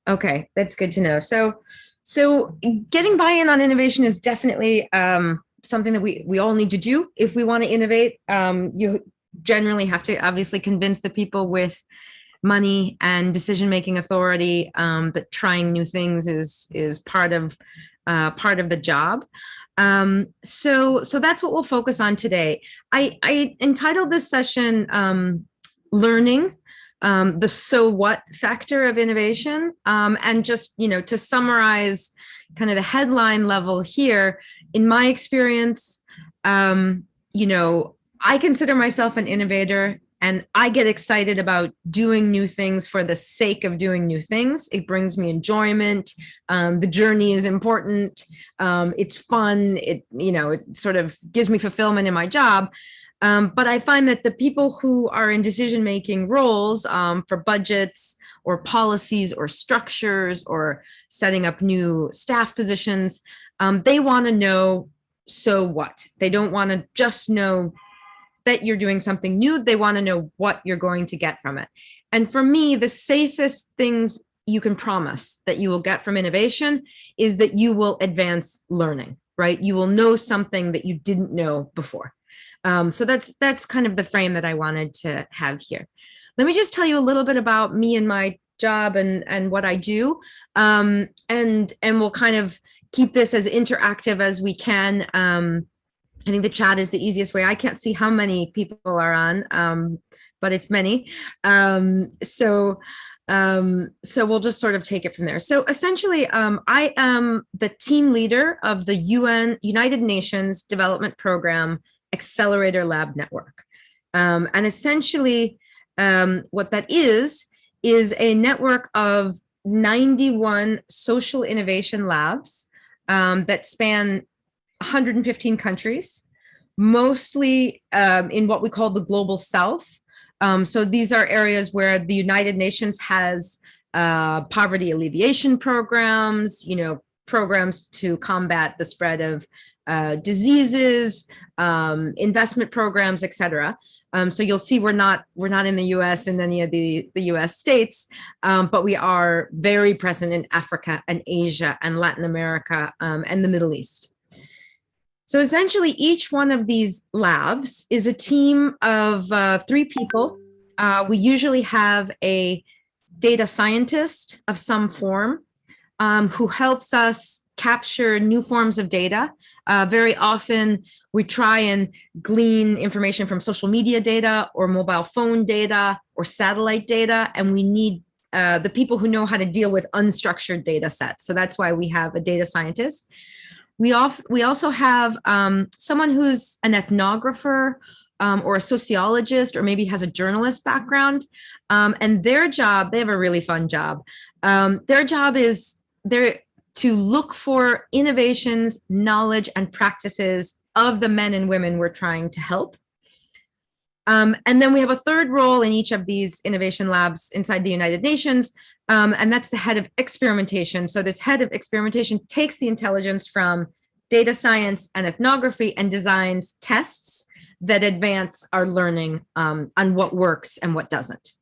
Okay, that's good to know. So getting buy-in on innovation is definitely something that we all need to do if we want to innovate. You generally have to obviously convince the people with money and decision-making authority that trying new things is part of the job. So that's what we'll focus on today. I entitled this session "Learning." The so what factor of innovation. And just, to summarize kind of the headline level here, in my experience, I consider myself an innovator and I get excited about doing new things for the sake of doing new things. It brings me enjoyment. The journey is important. It's fun. It sort of gives me fulfillment in my job. But I find that the people who are in decision-making roles for budgets or policies or structures or setting up new staff positions, they want to know, so what? They don't want to just know that you're doing something new. They want to know what you're going to get from it. And for me, the safest things you can promise that you will get from innovation is that you will advance learning, right? You will know something that you didn't know before. So that's kind of the frame that I wanted to have here. Let me just tell you a little bit about me and my job and what I do, and we'll kind of keep this as interactive as we can. I think the chat is the easiest way. I can't see how many people are on, but it's many. So we'll just sort of take it from there. So essentially, I am the team leader of the United Nations Development Program Accelerator Lab Network. And essentially, what that is a network of 91 social innovation labs that span 115 countries, mostly in what we call the Global South. So these are areas where the United Nations has poverty alleviation programs, programs to combat the spread of diseases, investment programs, et cetera. So you'll see we're not in the US and any of the US states, but we are very present in Africa and Asia and Latin America and the Middle East. So essentially, each one of these labs is a team of 3 people. We usually have a data scientist of some form who helps us capture new forms of data. Very often, we try and glean information from social media data or mobile phone data or satellite data, and we need the people who know how to deal with unstructured data sets. So that's why we have a data scientist. We also have someone who's an ethnographer or a sociologist, or maybe has a journalist background. And their job, they have a really fun job. Their job is to look for innovations, knowledge, and practices of the men and women we're trying to help. And then we have a third role in each of these innovation labs inside the United Nations, and that's the head of experimentation. So this head of experimentation takes the intelligence from data science and ethnography and designs tests that advance our learning on what works and what doesn't.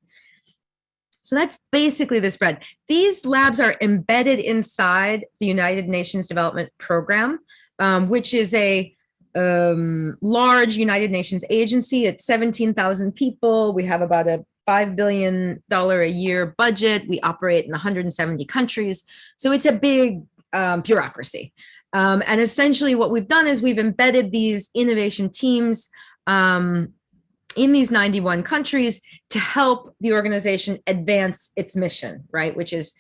So that's basically the spread. These labs are embedded inside the United Nations Development Program, which is a large United Nations agency. It's 17,000 people. We have about a $5 billion a year budget. We operate in 170 countries. So it's a big bureaucracy. And essentially what we've done is we've embedded these innovation teams in these 91 countries to help the organization advance its mission, right? Which is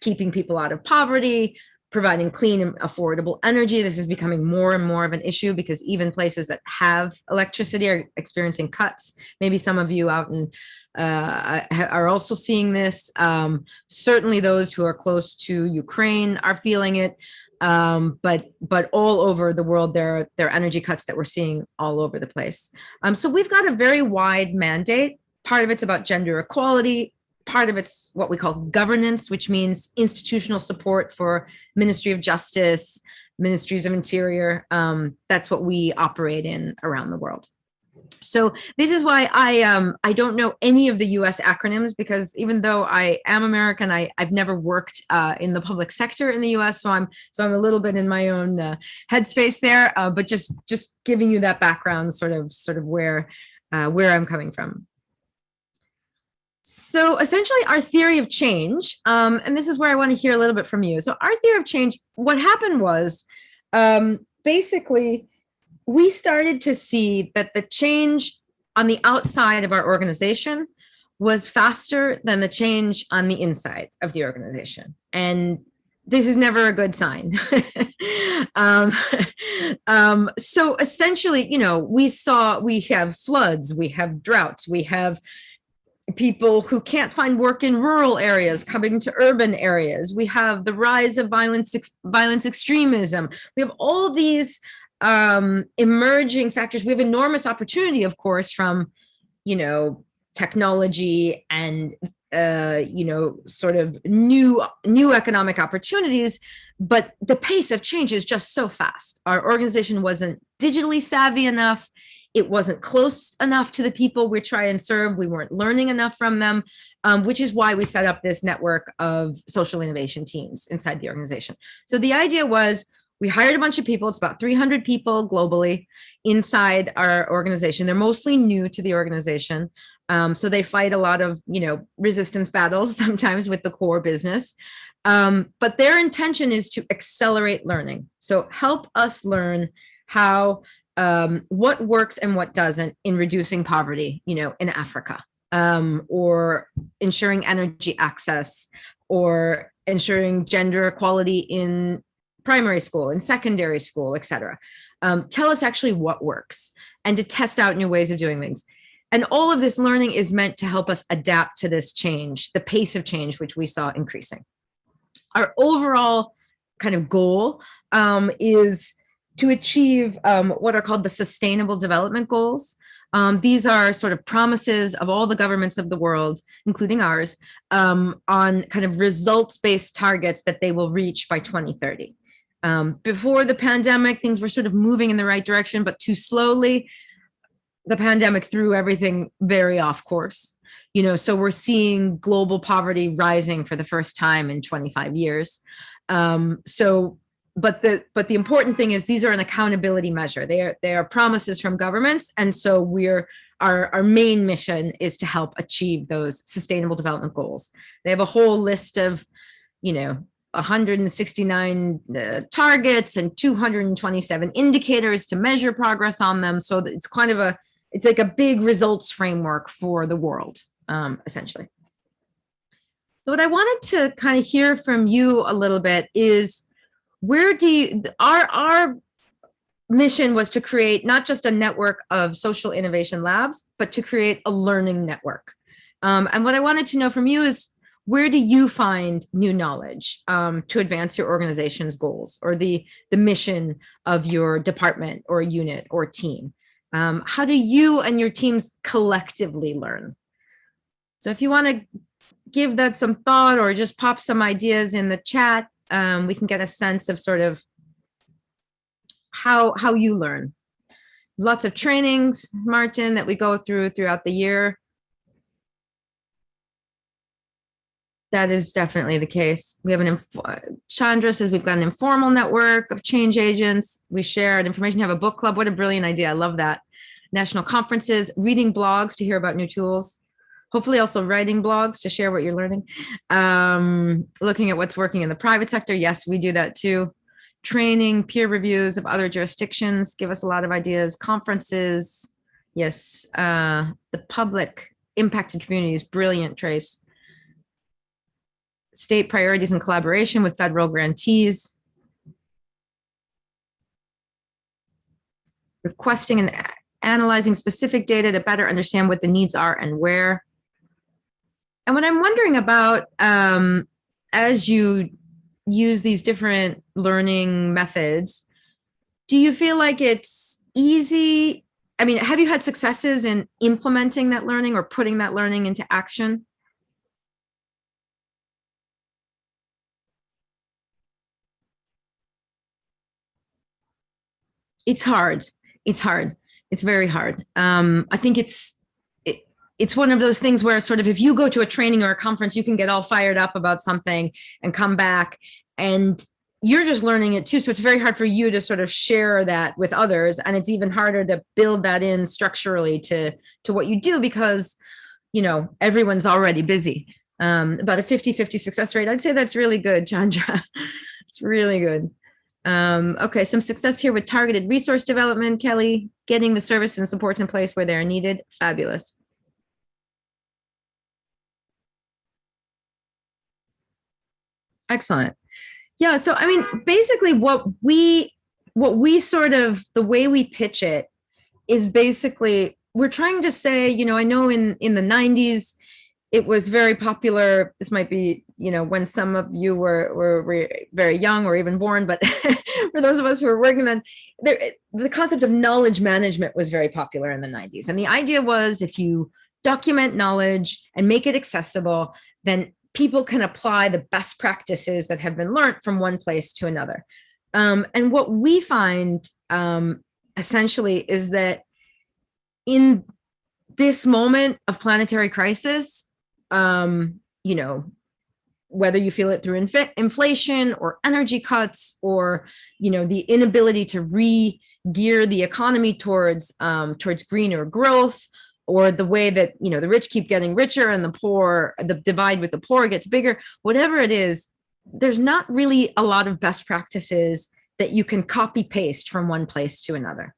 keeping people out of poverty, providing clean and affordable energy. This is becoming more and more of an issue because even places that have electricity are experiencing cuts. Maybe some of you out in are also seeing this. Certainly those who are close to Ukraine are feeling it. But all over the world, there are energy cuts that we're seeing all over the place. So we've got a very wide mandate. Part of it's about gender equality. Part of it's what we call governance, which means institutional support for Ministry of Justice, Ministries of Interior. That's what we operate in around the world. So this is why I don't know any of the U.S. acronyms, because even though I am American, I've never worked in the public sector in the U.S. So I'm a little bit in my own headspace there. But just giving you that background, sort of where I'm coming from. So essentially, our theory of change, and this is where I want to hear a little bit from you. So our theory of change, what happened was, basically, we started to see that the change on the outside of our organization was faster than the change on the inside of the organization. And this is never a good sign. um, so essentially, we have floods, we have droughts, we have people who can't find work in rural areas coming to urban areas. We have the rise of violence extremism. We have all these emerging factors. We have enormous opportunity, of course, from, technology and, sort of new economic opportunities. But the pace of change is just so fast. Our organization wasn't digitally savvy enough. It wasn't close enough to the people we try and serve. We weren't learning enough from them, which is why we set up this network of social innovation teams inside the organization. So the idea was, we hired a bunch of people. It's about 300 people globally inside our organization. They're mostly new to the organization. So they fight a lot of, resistance battles sometimes with the core business. But their intention is to accelerate learning. So help us learn how, what works and what doesn't in reducing poverty, in Africa, or ensuring energy access, or ensuring gender equality in primary school, in secondary school, et cetera. Tell us actually what works, and to test out new ways of doing things. And all of this learning is meant to help us adapt to this change, the pace of change, which we saw increasing. Our overall kind of goal is to achieve what are called the Sustainable Development Goals. These are sort of promises of all the governments of the world, including ours, on kind of results-based targets that they will reach by 2030. Before the pandemic, things were sort of moving in the right direction, but too slowly. The pandemic threw everything very off course. So we're seeing global poverty rising for the first time in 25 years. But the important thing is, these are an accountability measure. They are promises from governments, and so our main mission is to help achieve those sustainable development goals. They have a whole list of 169 targets and 227 indicators to measure progress on them. So it's kind of it's like a big results framework for the world, essentially. So what I wanted to kind of hear from you a little bit is, our mission was to create not just a network of social innovation labs, but to create a learning network. And what I wanted to know from you is, where do you find new knowledge to advance your organization's goals, or the mission of your department or unit or team? How do you and your teams collectively learn? So if you want to give that some thought, or just pop some ideas in the chat, we can get a sense of sort of how you learn. Lots of trainings, Martin, that we go throughout the year. That is definitely the case. We have Chandra says we've got an informal network of change agents. We shared information, have a book club. What a brilliant idea. I love that. National conferences, reading blogs to hear about new tools. Hopefully also writing blogs to share what you're learning. Looking at what's working in the private sector. Yes, we do that too. Training, peer reviews of other jurisdictions give us a lot of ideas. Conferences. Yes, the public impacted communities. Brilliant, Trace. State priorities and collaboration with federal grantees. Requesting and analyzing specific data to better understand what the needs are and where. And what I'm wondering about, as you use these different learning methods, do you feel like it's easy? I mean, have you had successes in implementing that learning or putting that learning into action? It's hard. It's hard. It's very hard. I think it's one of those things where sort of if you go to a training or a conference, you can get all fired up about something and come back and you're just learning it too. So it's very hard for you to sort of share that with others. And it's even harder to build that in structurally to what you do because, you know, everyone's already busy. About a 50-50 success rate. I'd say that's really good, Chandra. It's really good. Okay, some success here with targeted resource development, Kelly, getting the service and supports in place where they're needed. Fabulous. Excellent. Yeah, so I mean, basically what we sort of, the way we pitch it is basically we're trying to say, you know, I know in the 90s it was very popular. This might be, you know, when some of you were very young or even born, but for those of us who were working then, the concept of knowledge management was very popular in the 90s. And the idea was if you document knowledge and make it accessible, then people can apply the best practices that have been learned from one place to another. And what we find essentially is that in this moment of planetary crisis, you know, whether you feel it through inflation or energy cuts or, you know, the inability to re-gear the economy towards greener growth, or the way that, you know, the rich keep getting richer and the poor, the divide with the poor gets bigger, whatever it is, there's not really a lot of best practices that you can copy paste from one place to another.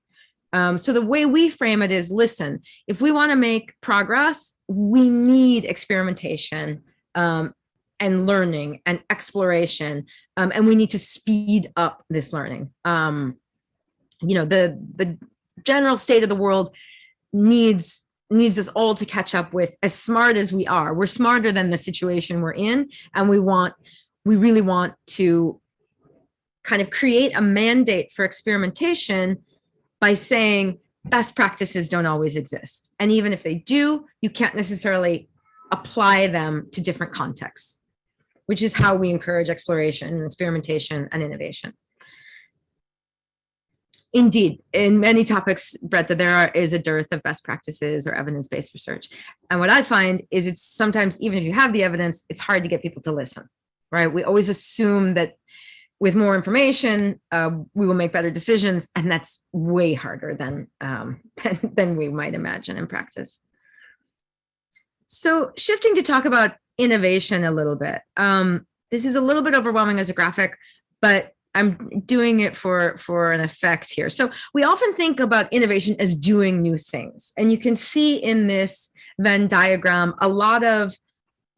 So the way we frame it is, listen, if we want to make progress, we need experimentation and learning and exploration, and we need to speed up this learning. You know, the general state of the world needs us all to catch up with, as smart as we are. We're smarter than the situation we're in, and we really want to kind of create a mandate for experimentation by saying best practices don't always exist. And even if they do, you can't necessarily apply them to different contexts, which is how we encourage exploration and experimentation and innovation. Indeed, in many topics, Brett, that is a dearth of best practices or evidence-based research. And what I find is it's sometimes, even if you have the evidence, it's hard to get people to listen, right? We always assume that with more information, we will make better decisions, and that's way harder than we might imagine in practice. So shifting to talk about innovation a little bit. This is a little bit overwhelming as a graphic, but I'm doing it for an effect here. So we often think about innovation as doing new things. And you can see in this Venn diagram a lot of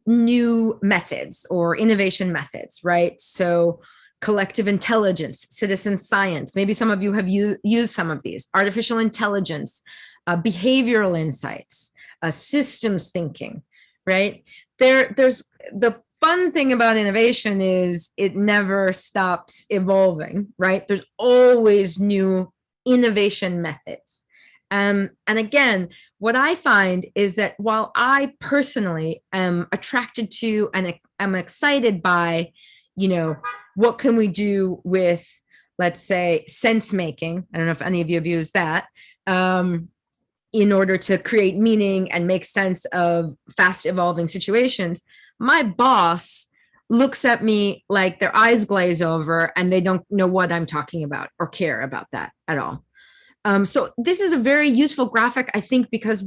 new methods or innovation methods, right? So collective intelligence, citizen science, maybe some of you have used some of these, artificial intelligence, behavioral insights, systems thinking, right? There's the fun thing about innovation is it never stops evolving, right? There's always new innovation methods. And again, what I find is that while I personally am attracted to and am excited by, you know, what can we do with, let's say, sense making? I don't know if any of you have used that. In order to create meaning and make sense of fast evolving situations, my boss looks at me like their eyes glaze over and they don't know what I'm talking about or care about that at all. So this is a very useful graphic, I think, because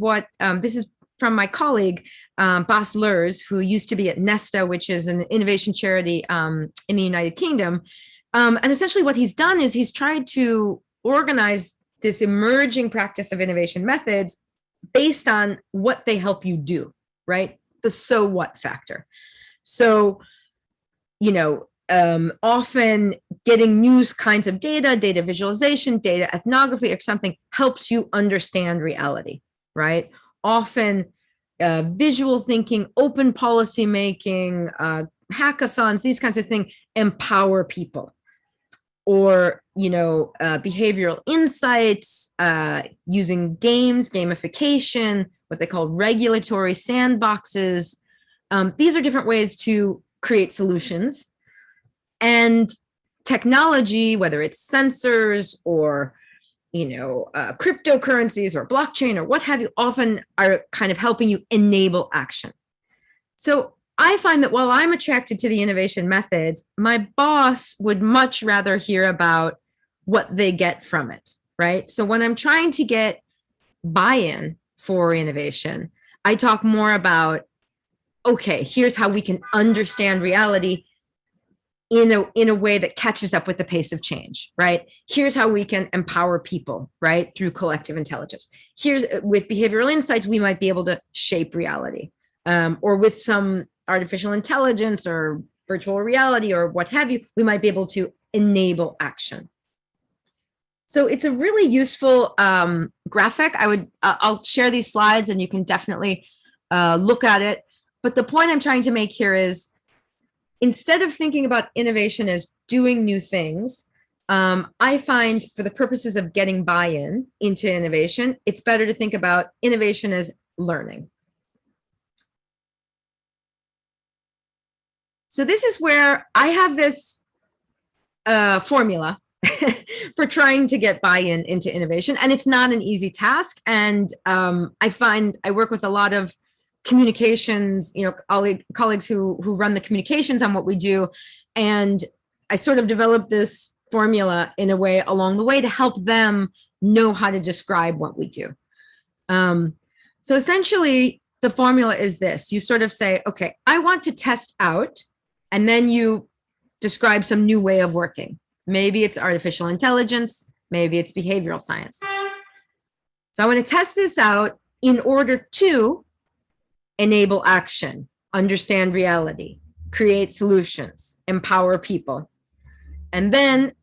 this is from my colleague, Bas Lurs, who used to be at Nesta, which is an innovation charity in the United Kingdom. And essentially what he's done is he's tried to organize this emerging practice of innovation methods based on what they help you do, right? The so what factor. So, you know, often getting new kinds of data visualization, data ethnography or something helps you understand reality, right? Often visual thinking, open policy making, hackathons, these kinds of things empower people. Or, you know, behavioral insights, using games, gamification, what they call regulatory sandboxes. These are different ways to create solutions. And technology, whether it's sensors or cryptocurrencies or blockchain or what have you, often are kind of helping you enable action. So I find that while I'm attracted to the innovation methods, my boss would much rather hear about what they get from it, right? So when I'm trying to get buy-in for innovation, I talk more about, okay, here's how we can understand reality in a way that catches up with the pace of change, right? Here's how we can empower people, right? Through collective intelligence. Here's with behavioral insights, we might be able to shape reality, or with some artificial intelligence or virtual reality or what have you, we might be able to enable action. So it's a really useful graphic. I'll share these slides and you can definitely look at it. But the point I'm trying to make here is, instead of thinking about innovation as doing new things, I find for the purposes of getting buy-in into innovation, it's better to think about innovation as learning. So this is where I have this formula for trying to get buy-in into innovation. And it's not an easy task. And I find I work with a lot of communications, colleagues who run the communications on what we do. And I sort of developed this formula in a way along the way to help them know how to describe what we do. So essentially, the formula is this. You sort of say, okay, I want to test out, and then you describe some new way of working. Maybe it's artificial intelligence, maybe it's behavioral science. So I want to test this out in order to enable action, understand reality, create solutions, empower people. And then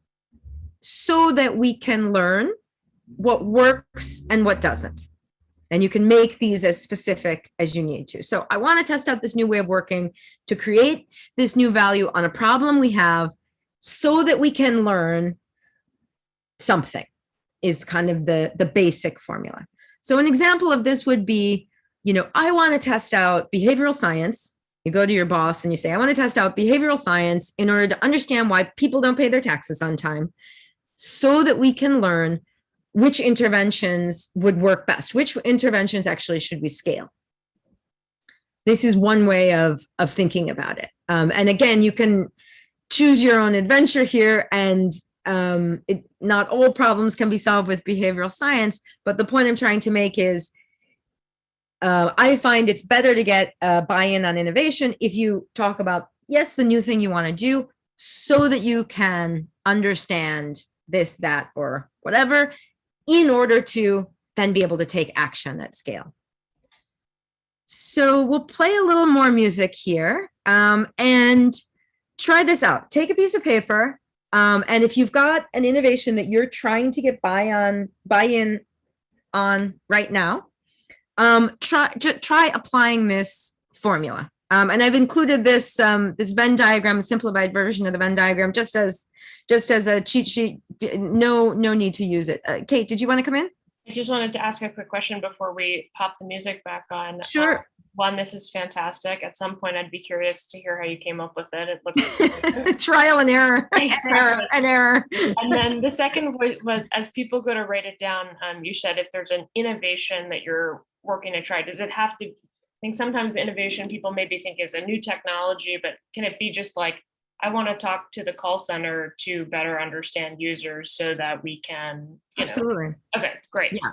so that we can learn what works and what doesn't. And you can make these as specific as you need to. So I want to test out this new way of working to create this new value on a problem we have so that we can learn something, is kind of the basic formula. So an example of this would be, I want to test out behavioral science. You go to your boss and you say, I want to test out behavioral science in order to understand why people don't pay their taxes on time, so that we can learn which interventions would work best, which interventions actually should we scale. This is one way of thinking about it. And again, you can choose your own adventure here, and not all problems can be solved with behavioral science, but the point I'm trying to make is, I find it's better to get buy-in on innovation if you talk about, yes, the new thing you want to do, so that you can understand this, that, or whatever, in order to then be able to take action at scale. So we'll play a little more music here, and try this out. Take a piece of paper, and if you've got an innovation that you're trying to get buy-in on right now, try applying this formula. And I've included this Venn diagram, a simplified version of the Venn diagram, just as a cheat sheet. No need to use it. Kate, did you want to come in? I just wanted to ask a quick question before we pop the music back on. Sure. One, this is fantastic. At some point, I'd be curious to hear how you came up with it. It looks trial and error, an error. And then the second was, as people go to write it down, you said if there's an innovation that you're working to try, does it have to? I think sometimes the innovation people maybe think is a new technology, but can it be just like, I want to talk to the call center to better understand users so that we can, Absolutely. Okay, great. Yeah,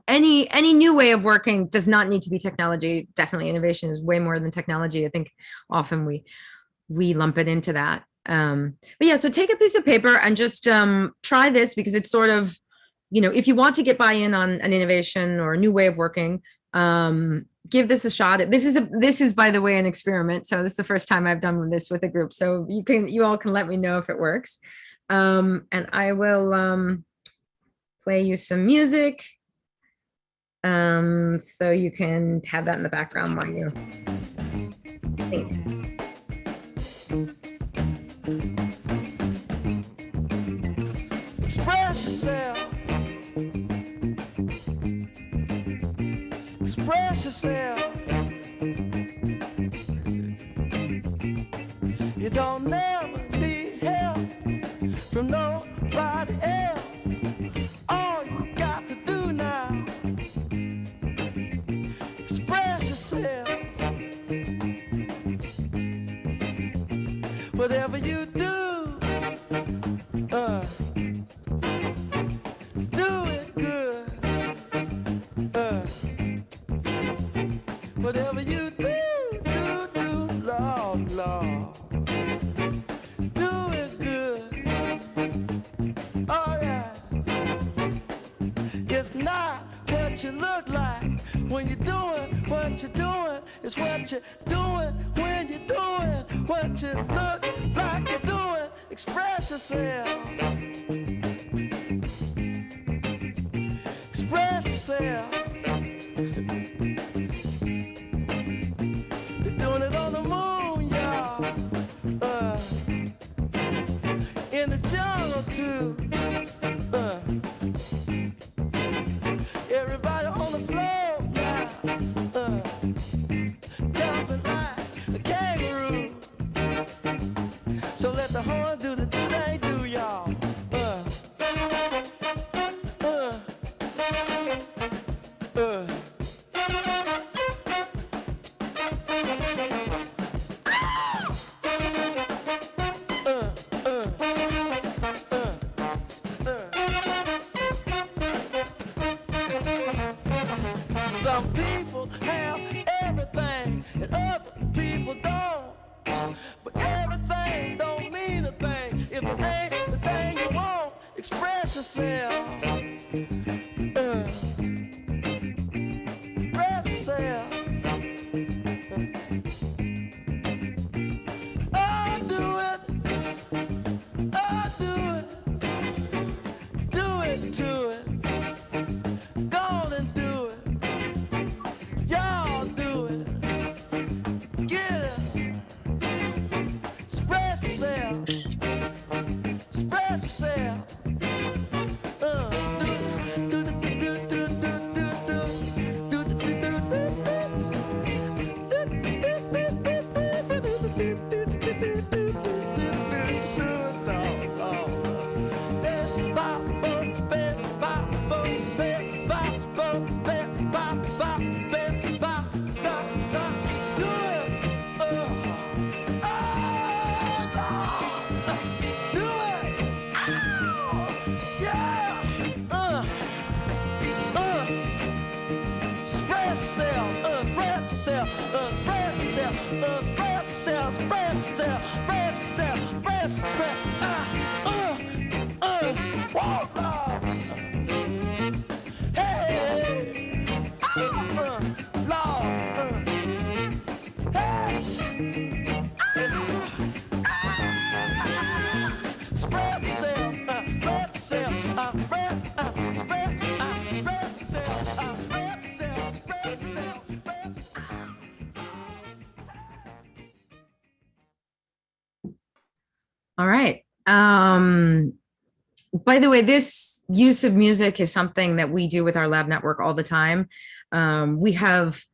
any new way of working does not need to be technology. Definitely innovation is way more than technology. I think often we lump it into that. But yeah, so take a piece of paper and just try this, because it's sort of, if you want to get buy-in on an innovation or a new way of working, give this a shot. This is, by the way, an experiment. So this is the first time I've done this with a group. So you all can let me know if it works. And I will play you some music. So you can have that in the background while you think. Express yourself. Express yourself. You don't never need help from nobody else. All you yourself. Whatever you do, do it good. Whatever you do, Lord, Lord, do it good. All right. It's not what you look like when you're doing what you're doing. It's what you're doing when you're doing what you look like you're doing. Express yourself. Express yourself. They're doing it on the moon, y'all. In the jungle too. Everybody on the floor now, jumping like a kangaroo. So let the horn do the do they do, y'all. Some people have everything and other people don't. But everything don't mean a thing if it ain't the thing you want. Express yourself. Express yourself. Oh, do it. Oh, do it. Do it to it. Go on and do it. Y'all do it. Get it. Spread yourself. Spread yourself. Spread yourself, spread yourself, spread yourself, spread yourself, spread yourself, spread yourself, spread, spread, whoa, Lord. Hey, Lord, hey, spread yourself, spread yourself, spread, spread, spread yourself, spread yourself, spread yourself, spread. All right. By the way, this use of music is something that we do with our lab network all the time. We have,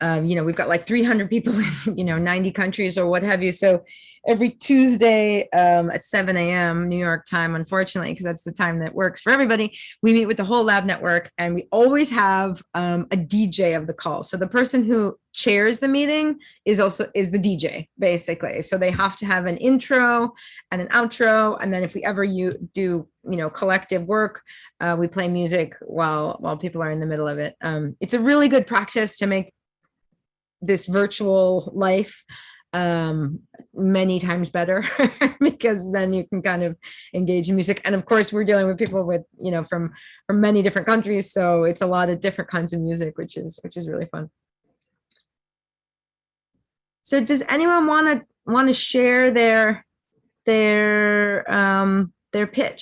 we've got like 300 people in, 90 countries or what have you. So every Tuesday at 7 a.m. New York time, unfortunately, because that's the time that works for everybody, we meet with the whole lab network, and we always have a DJ of the call. So the person who chairs the meeting is the DJ, basically. So they have to have an intro and an outro, and then if we ever do collective work, we play music while people are in the middle of it. It's a really good practice to make this virtual life many times better because then you can kind of engage in music. And of course, we're dealing with people with, from many different countries. So it's a lot of different kinds of music, which is really fun. So does anyone want to share their pitch,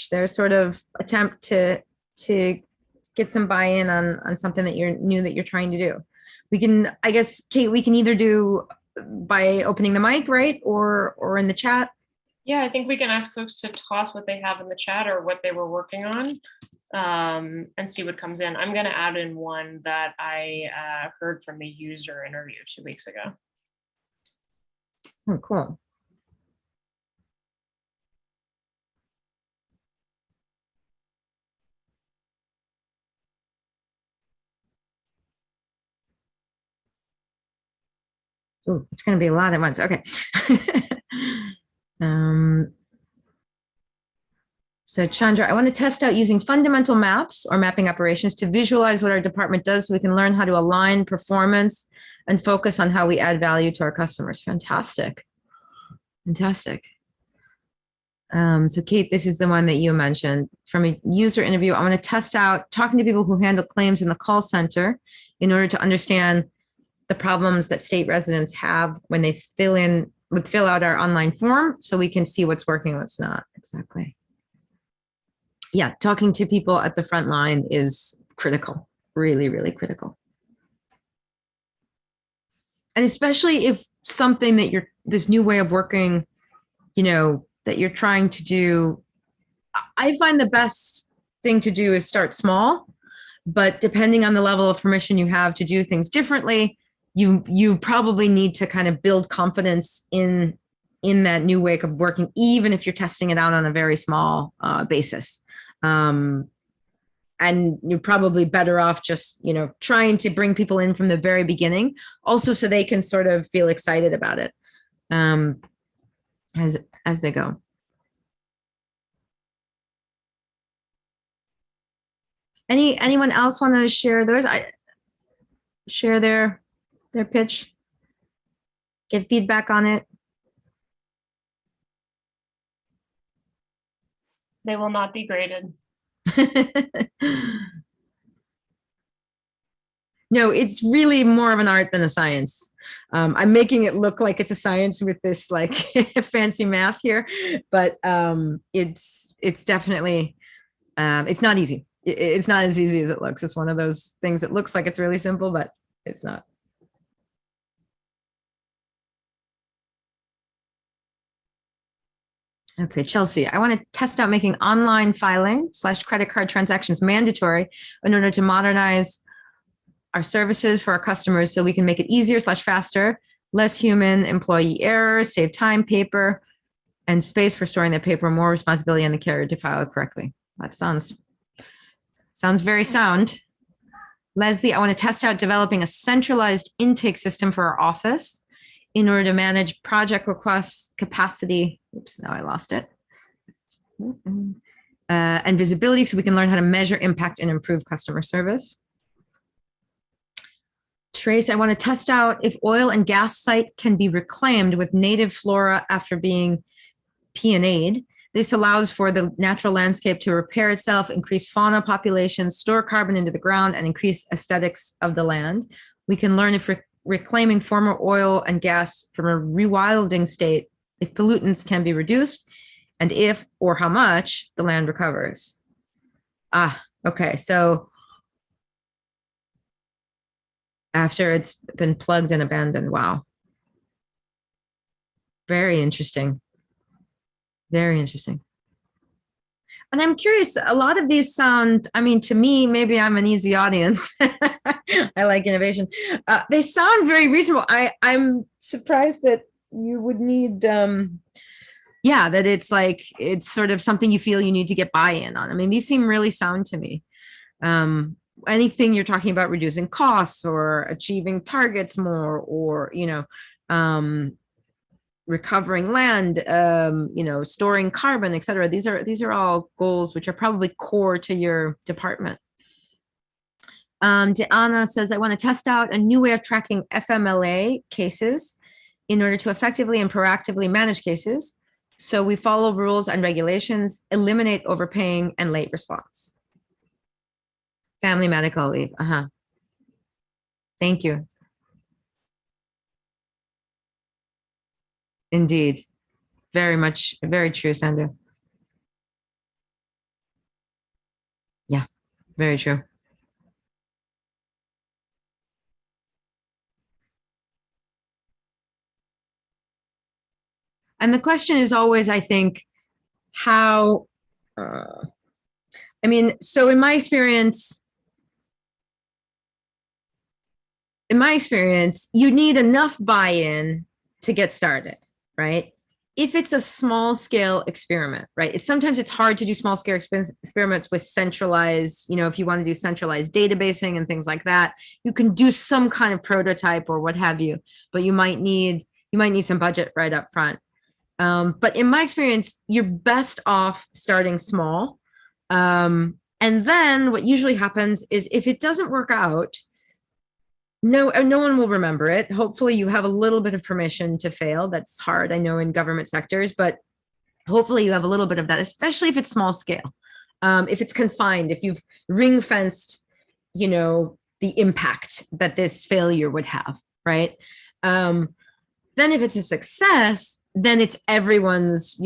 their sort of attempt to get some buy-in on something that you're trying to do? We can, I guess, Kate, we can either do by opening the mic, right? Or in the chat. Yeah, I think we can ask folks to toss what they have in the chat or what they were working on, and see what comes in. I'm going to add in one that I heard from a user interview 2 weeks ago. Oh, cool. Ooh, it's going to be a lot at once. Okay. So Chandra, I want to test out using fundamental maps or mapping operations to visualize what our department does so we can learn how to align performance and focus on how we add value to our customers. Fantastic. Fantastic. So Kate, this is the one that you mentioned. From a user interview, I want to test out talking to people who handle claims in the call center in order to understand the problems that state residents have when they fill out our online form so we can see what's working and what's not. Exactly. Yeah, talking to people at the front line is critical, really, really critical. And especially if something that this new way of working, that you're trying to do, I find the best thing to do is start small, but depending on the level of permission you have to do things differently, you probably need to kind of build confidence in that new way of working, even if you're testing it out on a very small basis. And you're probably better off just, trying to bring people in from the very beginning, also so they can sort of feel excited about it as they go. Anyone else want to share theirs? Share their pitch, give feedback on it. They will not be graded. No, it's really more of an art than a science. I'm making it look like it's a science with this like fancy math here, but it's definitely, it's not easy. It's not as easy as it looks. It's one of those things that looks like it's really simple, but it's not. Okay, Chelsea, I want to test out making online filing / credit card transactions mandatory in order to modernize our services for our customers so we can make it easier / faster, less human employee errors, save time, paper, and space for storing the paper, more responsibility on the carrier to file it correctly. That sounds very sound. Leslie, I want to test out developing a centralized intake system for our office in order to manage project requests, capacity. Oops, now I lost it. And visibility so we can learn how to measure impact and improve customer service. Trace, I want to test out if oil and gas site can be reclaimed with native flora after being P&A'd. This allows for the natural landscape to repair itself, increase fauna populations, store carbon into the ground, and increase aesthetics of the land. We can learn if reclaiming former oil and gas from a rewilding state, if pollutants can be reduced, and if or how much the land recovers. Okay, so after it's been plugged and abandoned, wow. Very interesting. Very interesting. And I'm curious, a lot of these sound, I mean, to me, maybe I'm an easy audience. I like innovation. They sound very reasonable. I'm surprised that you would need, that it's sort of something you feel you need to get buy-in on. I mean, these seem really sound to me. Anything you're talking about reducing costs or achieving targets more, or, recovering land, storing carbon, et cetera. These are all goals which are probably core to your department. Deanna says, I want to test out a new way of tracking FMLA cases in order to effectively and proactively manage cases. So we follow rules and regulations, eliminate overpaying and late response. Family medical leave. Thank you. Indeed. Very much, very true, Sandra. Yeah, very true. And the question is always, I think, how, so in my experience, you need enough buy-in to get started, right? if it's a small scale experiment, right? Sometimes it's hard to do small scale experiments with centralized, if you want to do centralized databasing and things like that, you can do some kind of prototype or what have you, but you might need some budget right up front. But in my experience, you're best off starting small. And then what usually happens is if it doesn't work out, no one will remember it. Hopefully you have a little bit of permission to fail. That's hard, I know, in government sectors, but hopefully you have a little bit of that, especially if it's small scale. If it's confined, if you've ring fenced, the impact that this failure would have, right? Then if it's a success, then it's everyone's,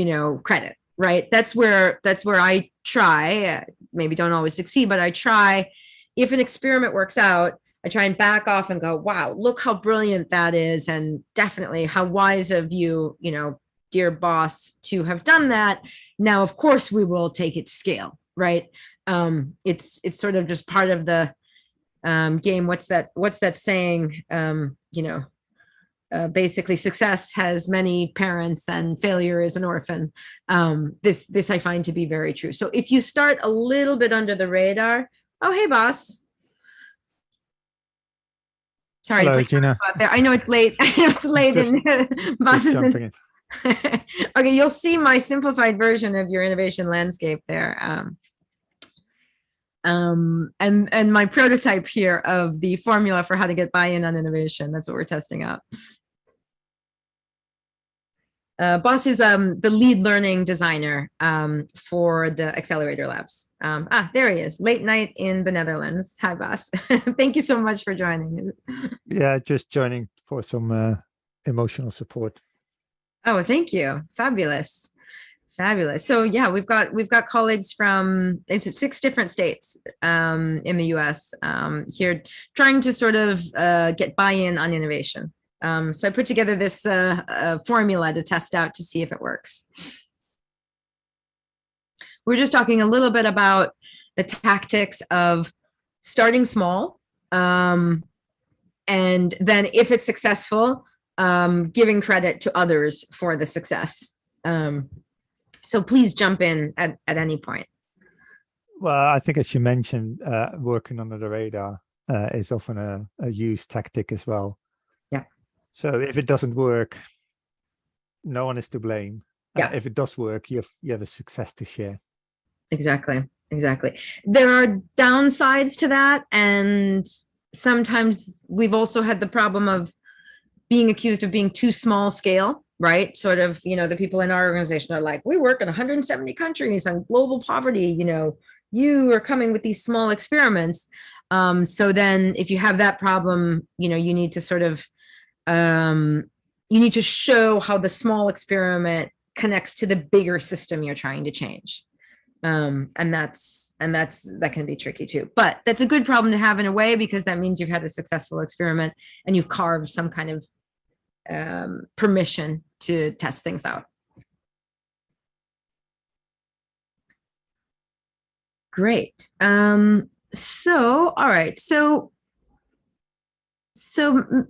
credit, right? That's where I try, maybe don't always succeed, but I try, if an experiment works out, I try and back off and go, wow, look how brilliant that is. And definitely how wise of you, dear boss, to have done that. Now, of course, we will take it to scale, right? It's sort of just part of the game. What's that saying? Basically, success has many parents and failure is an orphan. This I find to be very true. So if you start a little bit under the radar, oh, hey, boss. Sorry. Hello, Gina. There. I know it's late. I know it's late. Boss is in. Okay, you'll see my simplified version of your innovation landscape there. And my prototype here of the formula for how to get buy-in on innovation. That's what we're testing out. Boss is the lead learning designer for the Accelerator Labs. There he is, late night in the Netherlands. Hi, Boss. Thank you so much for joining. Yeah, just joining for some emotional support. Oh, thank you. Fabulous. Fabulous. So yeah, we've got colleagues from 6 different states in the US here trying to sort of get buy-in on innovation. So I put together this formula to test out to see if it works. We're just talking a little bit about the tactics of starting small, and then if it's successful, giving credit to others for the success. So please jump in at any point. Well, I think as you mentioned, working under the radar is often a used tactic as well. Yeah. So if it doesn't work, no one is to blame. Yeah. If it does work, you have a success to share. Exactly. There are downsides to that. And sometimes we've also had the problem of being accused of being too small scale, right? Sort of, the people in our organization are like, we work in 170 countries on global poverty, you are coming with these small experiments. So then if you have that problem, you need to sort of, you need to show how the small experiment connects to the bigger system you're trying to change. And that can be tricky too, but that's a good problem to have in a way, because that means you've had a successful experiment and you've carved some kind of permission to test things out. Great. So, all right. So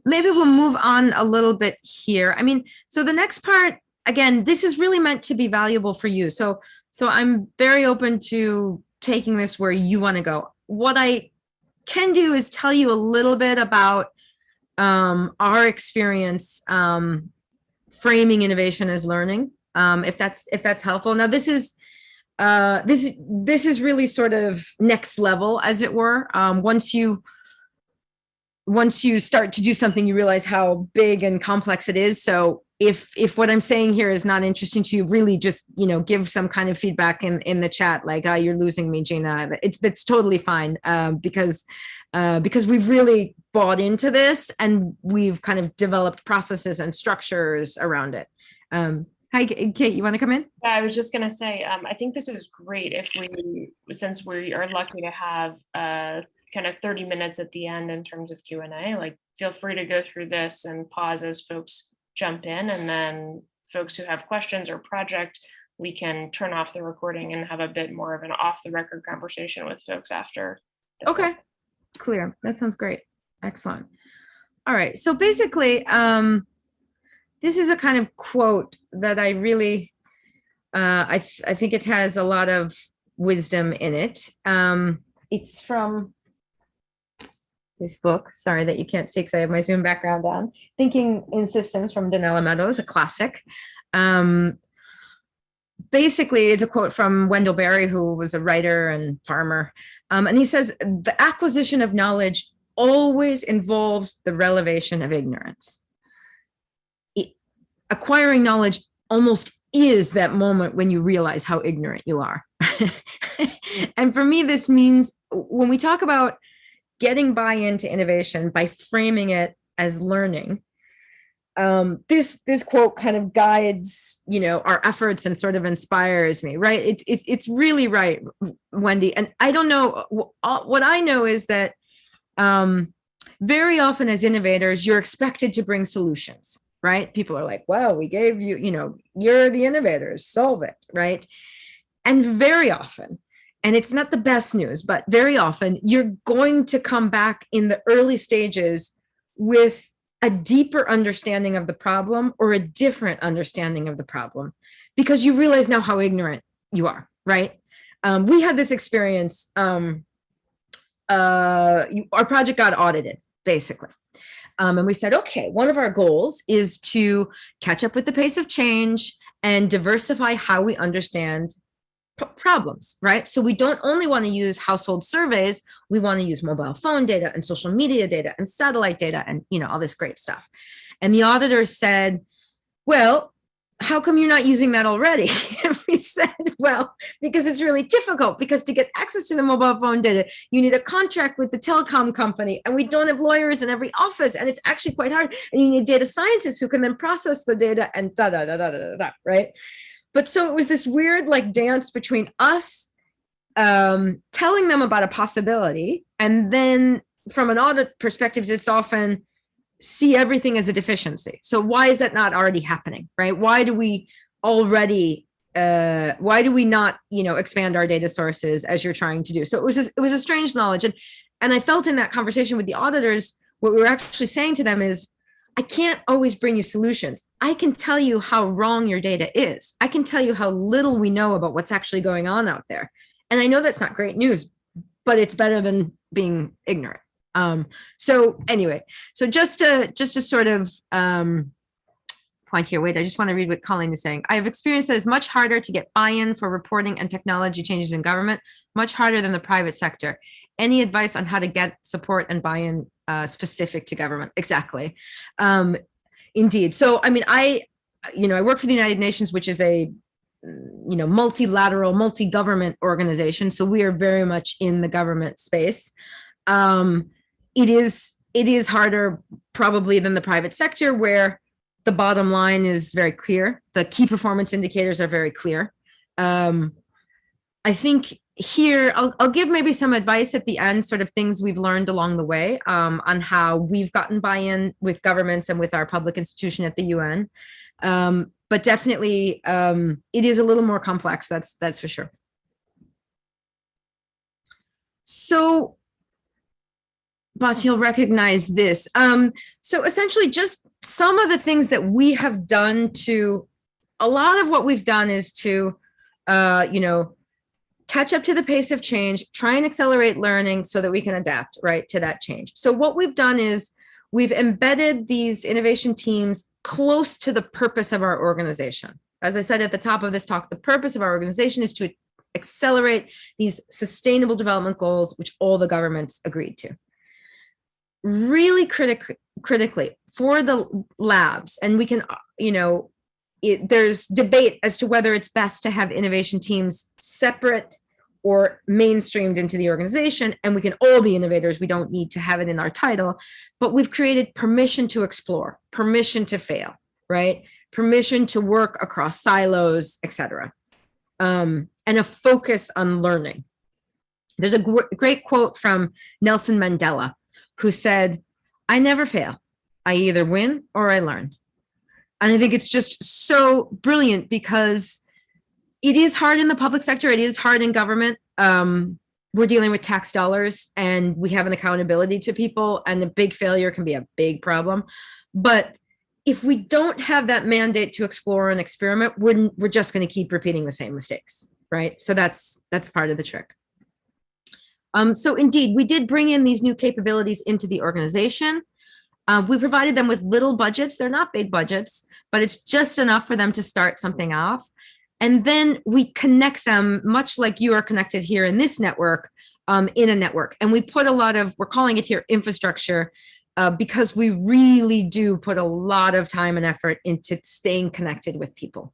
maybe we'll move on a little bit here. I mean, so the next part, again, this is really meant to be valuable for you. So I'm very open to taking this where you want to go. What I can do is tell you a little bit about our experience framing innovation as learning, if that's helpful. Now, this is really sort of next level, as it were. Once you start to do something, you realize how big and complex it is. So if what I'm saying here is not interesting to you, really just, give some kind of feedback in the chat, like, you're losing me, Gina. That's totally fine, because we've really bought into this and we've kind of developed processes and structures around it. Hi, Kate, you want to come in? Yeah, I was just going to say, I think this is great since we are lucky to have kind of 30 minutes at the end in terms of Q&A, like feel free to go through this and pause as folks jump in, and then folks who have questions or project, we can turn off the recording and have a bit more of an off the record conversation with folks after. Okay, clear. That sounds great. Excellent. All right. So basically, this is a kind of quote that I really, I think it has a lot of wisdom in it. It's from this book, sorry that you can't see because I have my Zoom background on, Thinking in Systems from Donella Meadows, a classic. Basically, it's a quote from Wendell Berry, who was a writer and farmer. And he says, the acquisition of knowledge always involves the revelation of ignorance. Acquiring knowledge almost is that moment when you realize how ignorant you are. And for me, this means when we talk about getting buy-in to innovation by framing it as learning, this quote kind of guides, our efforts and sort of inspires me, right? It's really right, Wendy. And I don't know, what I know is that very often as innovators, you're expected to bring solutions, right? People are like, well, we gave you, you're the innovators, solve it, right? And very often, and it's not the best news, but very often you're going to come back in the early stages with a deeper understanding of the problem or a different understanding of the problem, because you realize now how ignorant you are, right? We had this experience, our project got audited, basically. And we said, okay, one of our goals is to catch up with the pace of change and diversify how we understand problems, right? So we don't only want to use household surveys, we want to use mobile phone data and social media data and satellite data and, all this great stuff. And the auditor said, well, how come you're not using that already? And we said, well, because it's really difficult, because to get access to the mobile phone data, you need a contract with the telecom company, and we don't have lawyers in every office, and it's actually quite hard. And you need data scientists who can then process the data and right? But so it was this weird dance between us telling them about a possibility, and then from an audit perspective, it's often see everything as a deficiency. So why is that not already happening, right? Why do we already, why do we not, expand our data sources as you're trying to do? So it was a strange knowledge. And I felt in that conversation with the auditors, what we were actually saying to them is, I can't always bring you solutions. I can tell you how wrong your data is. I can tell you how little we know about what's actually going on out there. And I know that's not great news, but it's better than being ignorant. So anyway, so just to sort of point here, wait, I just want to read what Colleen is saying. I have experienced that it's much harder to get buy-in for reporting and technology changes in government, much harder than the private sector. Any advice on how to get support and buy-in specific to government? Exactly. Indeed. So, I mean, I work for the United Nations, which is a, multilateral, multi-government organization. So we are very much in the government space. It is harder probably than the private sector, where the bottom line is very clear. The key performance indicators are very clear. I think here, I'll give maybe some advice at the end, sort of things we've learned along the way on how we've gotten buy-in with governments and with our public institution at the UN. But definitely, it is a little more complex, that's for sure. So, Boss, you'll recognize this. So essentially, just some of the things that we have done a lot of what we've done is to, catch up to the pace of change, try and accelerate learning so that we can adapt, right, to that change. So what we've done is we've embedded these innovation teams close to the purpose of our organization. As I said at the top of this talk, the purpose of our organization is to accelerate these sustainable development goals, which all the governments agreed to. Really critically for the labs, and we can, there's debate as to whether it's best to have innovation teams separate or mainstreamed into the organization, and we can all be innovators. We don't need to have it in our title, but we've created permission to explore, permission to fail, right? Permission to work across silos, etc. And a focus on learning. There's a great quote from Nelson Mandela, who said, I never fail. I either win or I learn. And I think it's just so brilliant, because it is hard in the public sector. It is hard in government. We're dealing with tax dollars, and we have an accountability to people, and a big failure can be a big problem. But if we don't have that mandate to explore and experiment, we're just going to keep repeating the same mistakes, right? So that's part of the trick. So indeed, we did bring in these new capabilities into the organization. We provided them with little budgets. They're not big budgets, but it's just enough for them to start something off. And then we connect them, much like you are connected here in this network, in a network. And we put a lot of, we're calling it here infrastructure, because we really do put a lot of time and effort into staying connected with people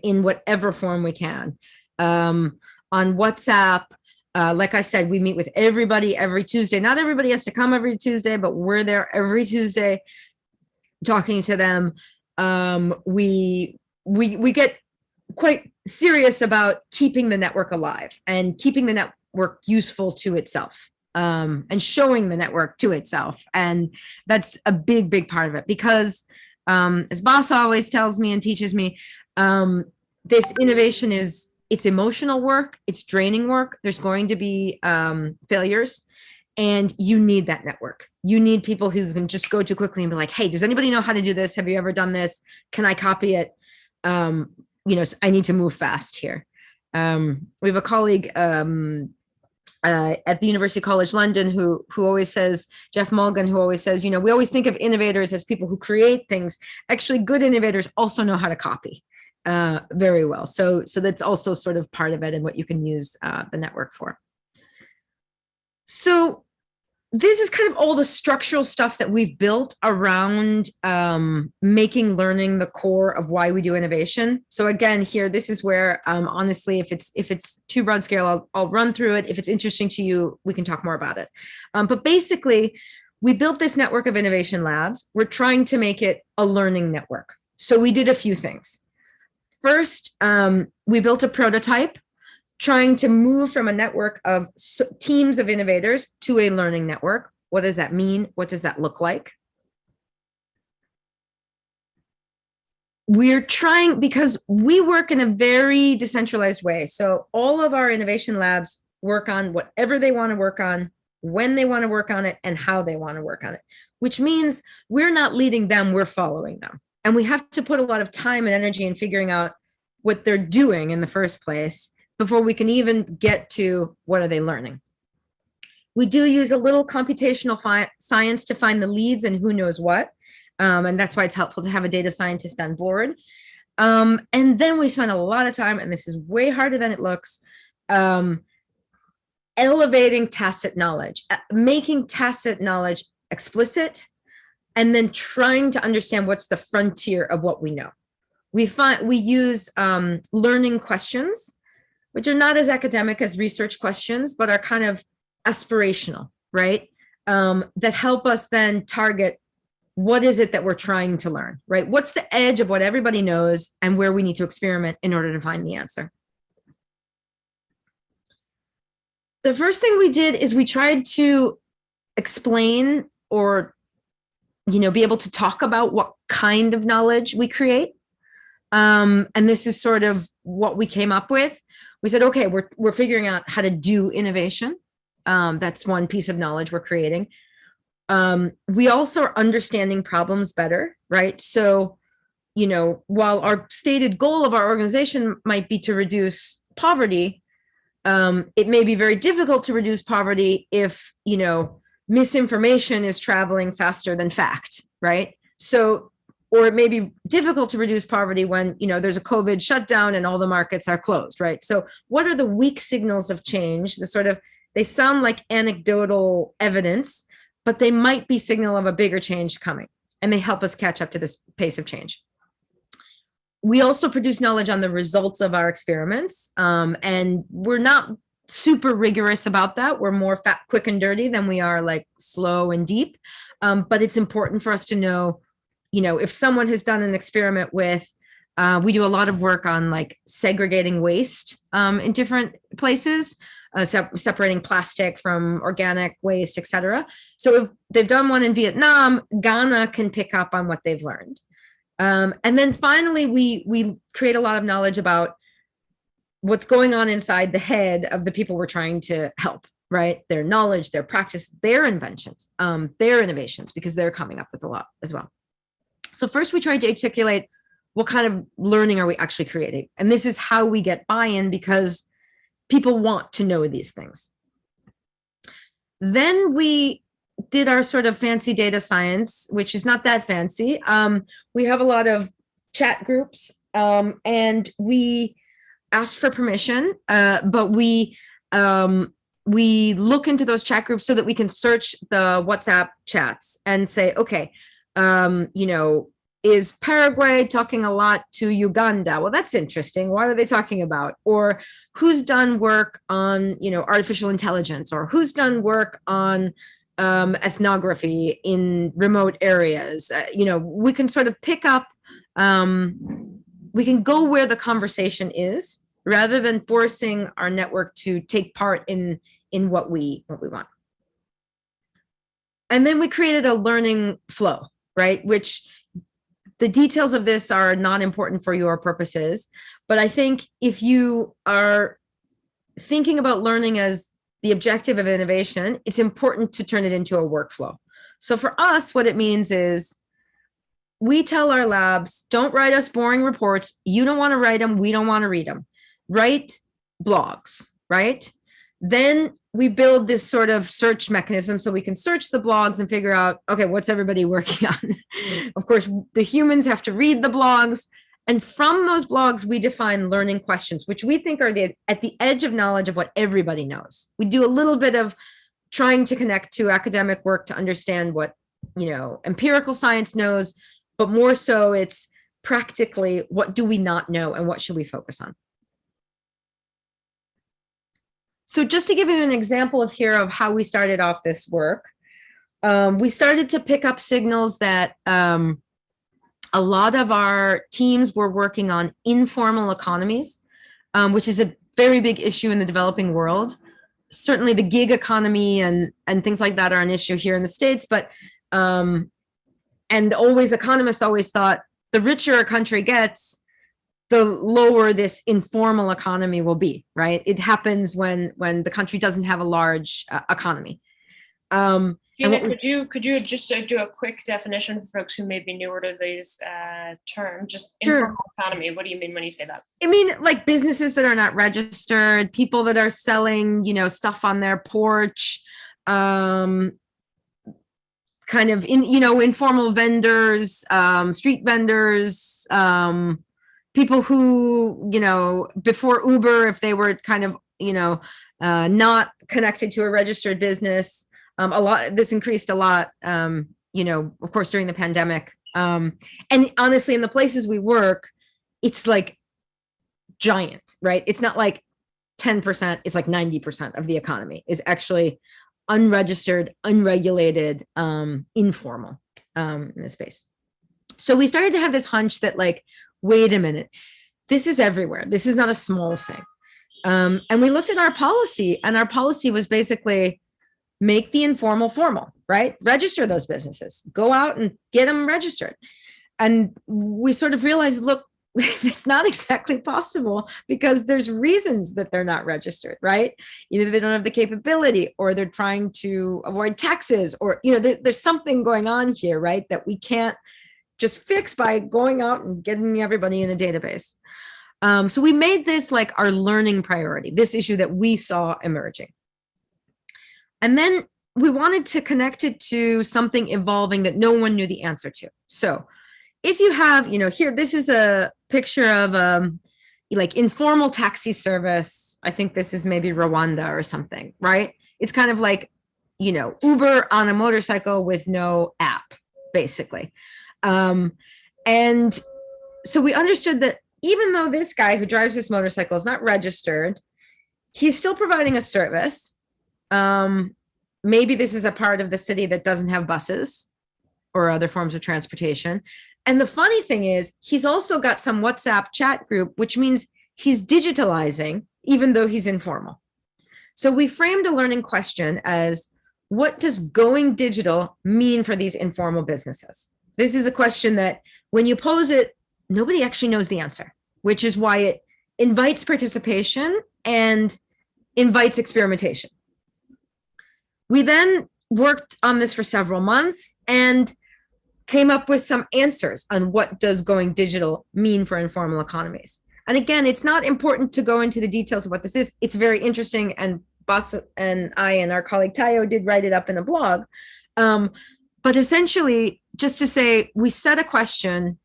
in whatever form we can. On WhatsApp, like I said, we meet with everybody every Tuesday. Not everybody has to come every Tuesday, but we're there every Tuesday talking to them. We get quite serious about keeping the network alive and keeping the network useful to itself, and showing the network to itself. And that's a big, big part of it, because as Boss always tells me and teaches me, this innovation it's emotional work, it's draining work. There's going to be failures, and you need that network. You need people who can just go too quickly and be like, hey, does anybody know how to do this? Have you ever done this? Can I copy it? You know, I need to move fast here. We have a colleague at the University College London who always says, Jeff Mulgan, who always says, you know, we always think of innovators as people who create things. Actually, good innovators also know how to copy very well. So that's also sort of part of it and what you can use the network for. So this is kind of all the structural stuff that we've built around making learning the core of why we do innovation. So again, here, this is where, honestly, if it's too broad scale, I'll run through it. If it's interesting to you, we can talk more about it. But basically, we built this network of innovation labs. We're trying to make it a learning network. So we did a few things. First, we built a prototype trying to move from a network of teams of innovators to a learning network. What does that mean? What does that look like? We're trying, because we work in a very decentralized way. So all of our innovation labs work on whatever they want to work on, when they want to work on it, and how they want to work on it, which means we're not leading them, we're following them. And we have to put a lot of time and energy in figuring out what they're doing in the first place before we can even get to what are they learning. We do use a little computational science to find the leads and who knows what. And that's why it's helpful to have a data scientist on board. And then we spend a lot of time, and this is way harder than it looks, elevating tacit knowledge, making tacit knowledge explicit, and then trying to understand what's the frontier of what we know. We use learning questions, which are not as academic as research questions, but are kind of aspirational, right? That help us then target what is it that we're trying to learn, right? What's the edge of what everybody knows and where we need to experiment in order to find the answer. The first thing we did is we tried to explain or, you know, be able to talk about what kind of knowledge we create. And this is sort of what we came up with. We said, okay, we're figuring out how to do innovation. That's one piece of knowledge we're creating. We also are understanding problems better, right? So, you know, while our stated goal of our organization might be to reduce poverty, it may be very difficult to reduce poverty if, you know, misinformation is traveling faster than fact, right? So, or it may be difficult to reduce poverty when, you know, there's a COVID shutdown and all the markets are closed, right? So what are the weak signals of change? The sort of, they sound like anecdotal evidence, but they might be signal of a bigger change coming, and they help us catch up to this pace of change. We also produce knowledge on the results of our experiments, and we're not super rigorous about that. We're more fat, quick, and dirty than we are like slow and deep, but it's important for us to know, you know, if someone has done an experiment with, we do a lot of work on like segregating waste in different places, separating plastic from organic waste, et cetera. So if they've done one in Vietnam, Ghana can pick up on what they've learned. And then finally, we create a lot of knowledge about what's going on inside the head of the people we're trying to help, right? Their knowledge, their practice, their inventions, their innovations, because they're coming up with a lot as well. So first we tried to articulate what kind of learning are we actually creating? And this is how we get buy-in, because people want to know these things. Then we did our sort of fancy data science, which is not that fancy. We have a lot of chat groups, and we asked for permission, but we look into those chat groups so that we can search the WhatsApp chats and say, okay, you know, is Paraguay talking a lot to Uganda? Well, that's interesting. What are they talking about? Or who's done work on, you know, artificial intelligence, or who's done work on ethnography in remote areas? You know, we can sort of pick up, we can go where the conversation is rather than forcing our network to take part in what we want. And then we created a learning flow, right? Which the details of this are not important for your purposes, but I think if you are thinking about learning as the objective of innovation, it's important to turn it into a workflow. So for us, what it means is we tell our labs, don't write us boring reports. You don't want to write them. We don't want to read them. Write blogs, right? Then we build this sort of search mechanism so we can search the blogs and figure out, okay, what's everybody working on? Of course, the humans have to read the blogs. And from those blogs, we define learning questions, which we think are at the edge of knowledge of what everybody knows. We do a little bit of trying to connect to academic work to understand what, you know, empirical science knows, but more so it's practically what do we not know and what should we focus on? So just to give you an example of how we started off this work, we started to pick up signals that a lot of our teams were working on informal economies, which is a very big issue in the developing world. Certainly the gig economy and things like that are an issue here in the States, but and economists always thought the richer a country gets, the lower this informal economy will be, right? It happens when the country doesn't have a large economy. Gina, could you just do a quick definition for folks who may be newer to these terms? Just informal economy. What do you mean when you say that? I mean, like businesses that are not registered, people that are selling, you know, stuff on their porch, kind of informal vendors, street vendors, people who, you know, before Uber, if they were kind of, you know, not connected to a registered business. This increased a lot, you know, of course, during the pandemic. And honestly, in the places we work, it's like giant, right? It's not like 10%, it's like 90% of the economy is actually unregistered, unregulated, informal in this space. So we started to have this hunch that like, wait a minute, this is everywhere. This is not a small thing. And we looked at our policy, and our policy was basically make the informal formal, right? Register those businesses, go out and get them registered. And we sort of realized, look, it's not exactly possible because there's reasons that they're not registered, right? Either they don't have the capability, or they're trying to avoid taxes, or, you know, there's something going on here, right? That we can't just fix by going out and getting everybody in a database. So we made this like our learning priority, this issue that we saw emerging. And then we wanted to connect it to something evolving that no one knew the answer to. So if you have, you know, here, this is a picture of like informal taxi service. I think this is maybe Rwanda or something, right? It's kind of like, you know, Uber on a motorcycle with no app, basically. And so we understood that even though this guy who drives this motorcycle is not registered, he's still providing a service. Maybe this is a part of the city that doesn't have buses or other forms of transportation. And the funny thing is, he's also got some WhatsApp chat group, which means he's digitalizing, even though he's informal. So we framed a learning question as, what does going digital mean for these informal businesses? This is a question that when you pose it, nobody actually knows the answer, which is why it invites participation and invites experimentation. We then worked on this for several months and came up with some answers on what does going digital mean for informal economies. And again, it's not important to go into the details of what this is. It's very interesting, and Bas and I and our colleague Tayo did write it up in a blog. But essentially, just to say, we set a question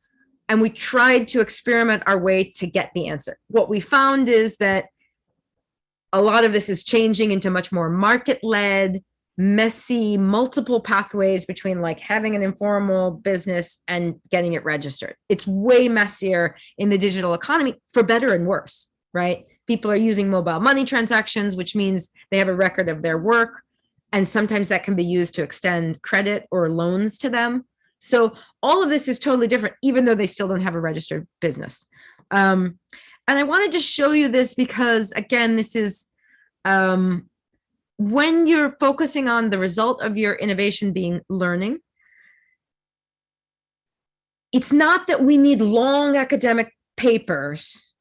and we tried to experiment our way to get the answer. What we found is that a lot of this is changing into much more market-led, messy, multiple pathways between like having an informal business and getting it registered. It's way messier in the digital economy, for better and worse, right? People are using mobile money transactions, which means they have a record of their work. And sometimes that can be used to extend credit or loans to them. So all of this is totally different, even though they still don't have a registered business. And I wanted to show you this because, again, this is, when you're focusing on the result of your innovation being learning, it's not that we need long academic papers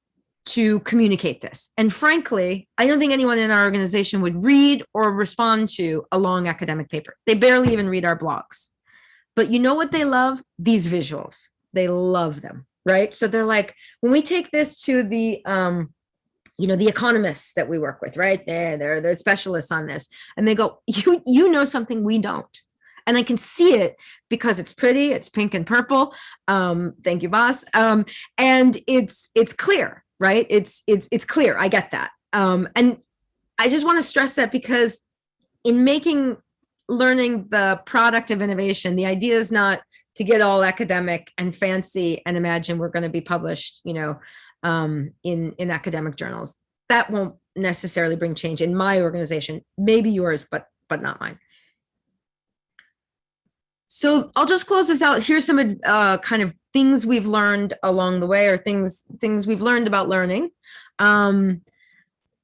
to communicate this. And frankly, I don't think anyone in our organization would read or respond to a long academic paper. They barely even read our blogs. But you know what they love? These visuals. They love them, right? So they're like, when we take this to the the economists that we work with, right? They're the specialists on this. And they go, you know something we don't. And I can see it because it's pretty, it's pink and purple. Thank you, boss. And it's clear, right? It's clear. I get that. And I just want to stress that because in making learning the product of innovation, the idea is not to get all academic and fancy and imagine we're going to be published, in academic journals. That won't necessarily bring change in my organization, maybe yours, but not mine. So I'll just close this out. Here's some kind of things we've learned along the way, or things we've learned about learning. And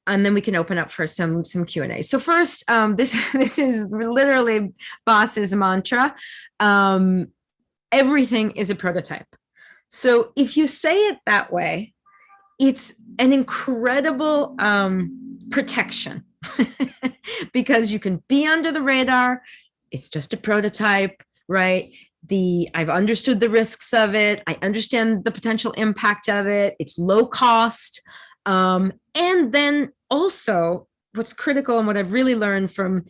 then we can open up for some Q&A. So first, this is literally Boss's mantra. Everything is a prototype. So if you say it that way, it's an incredible protection because you can be under the radar. It's just a prototype, right? I've understood the risks of it. I understand the potential impact of it. It's low cost. And then also what's critical and what I've really learned from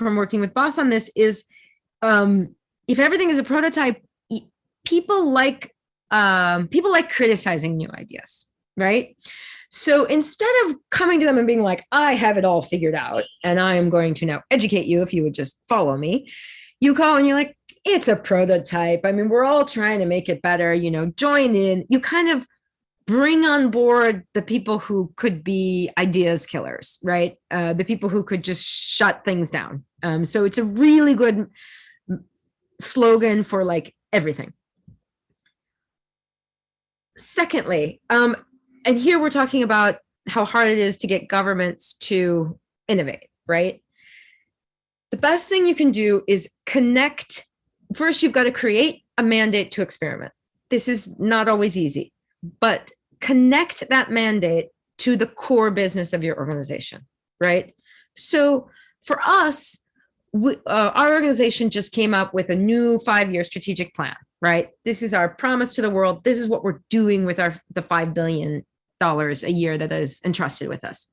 working with Boss on this is if everything is a prototype, people like criticizing new ideas, right? So instead of coming to them and being like, I have it all figured out and I am going to now educate you if you would just follow me, you go and you're like, it's a prototype. I mean, we're all trying to make it better, join in. You kind of bring on board the people who could be ideas killers, right? The people who could just shut things down. So it's a really good slogan for like everything. Secondly, and here we're talking about how hard it is to get governments to innovate, right? The best thing you can do is connect. First, you've got to create a mandate to experiment. This is not always easy, but connect that mandate to the core business of your organization, right? So for us, our organization just came up with a new 5-year strategic plan, right? This is our promise to the world. This is what we're doing with the $5 billion a year that is entrusted with us.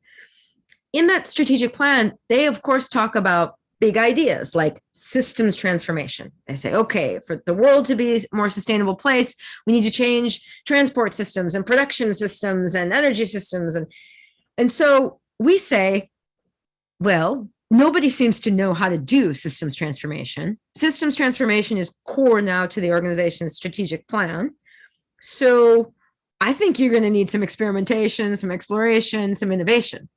In that strategic plan, they of course talk about big ideas like systems transformation. They say, okay, for the world to be a more sustainable place, we need to change transport systems and production systems and energy systems. And so we say, well, nobody seems to know how to do systems transformation. Systems transformation is core now to the organization's strategic plan. So I think you're going to need some experimentation, some exploration, some innovation.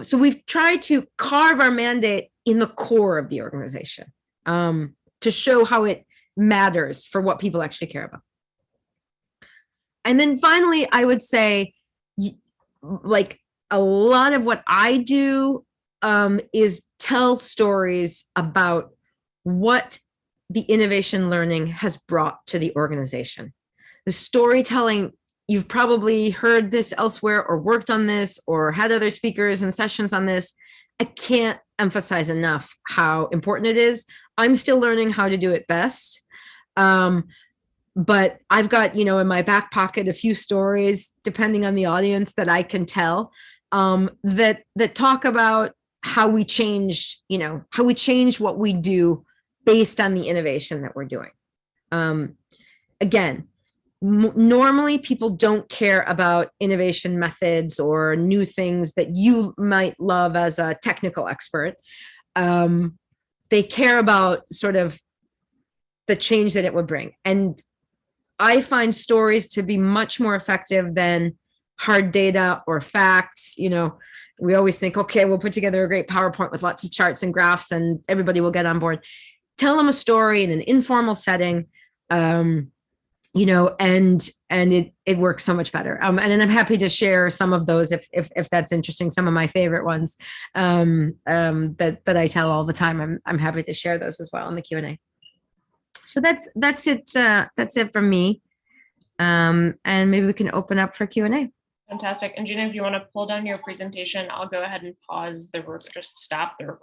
So we've tried to carve our mandate in the core of the organization to show how it matters for what people actually care about. And then finally, I would say, like a lot of what I do is tell stories about what the innovation learning has brought to the organization. The storytelling, you've probably heard this elsewhere or worked on this or had other speakers and sessions on this. I can't emphasize enough how important it is. I'm still learning how to do it best. But I've got, in my back pocket a few stories, depending on the audience, that I can tell, that talk about how we changed what we do based on the innovation that we're doing. Again, normally people don't care about innovation methods or new things that you might love as a technical expert. They care about sort of the change that it would bring. And I find stories to be much more effective than hard data or facts. We always think, okay, we'll put together a great PowerPoint with lots of charts and graphs and everybody will get on board. Tell them a story in an informal setting, and it works so much better. And then I'm happy to share some of those if that's interesting. Some of my favorite ones that I tell all the time. I'm happy to share those as well in the Q&A. So that's it. That's it from me. And maybe we can open up for Q&A. Fantastic. And Gina, if you want to pull down your presentation, I'll go ahead and pause just stop the recording.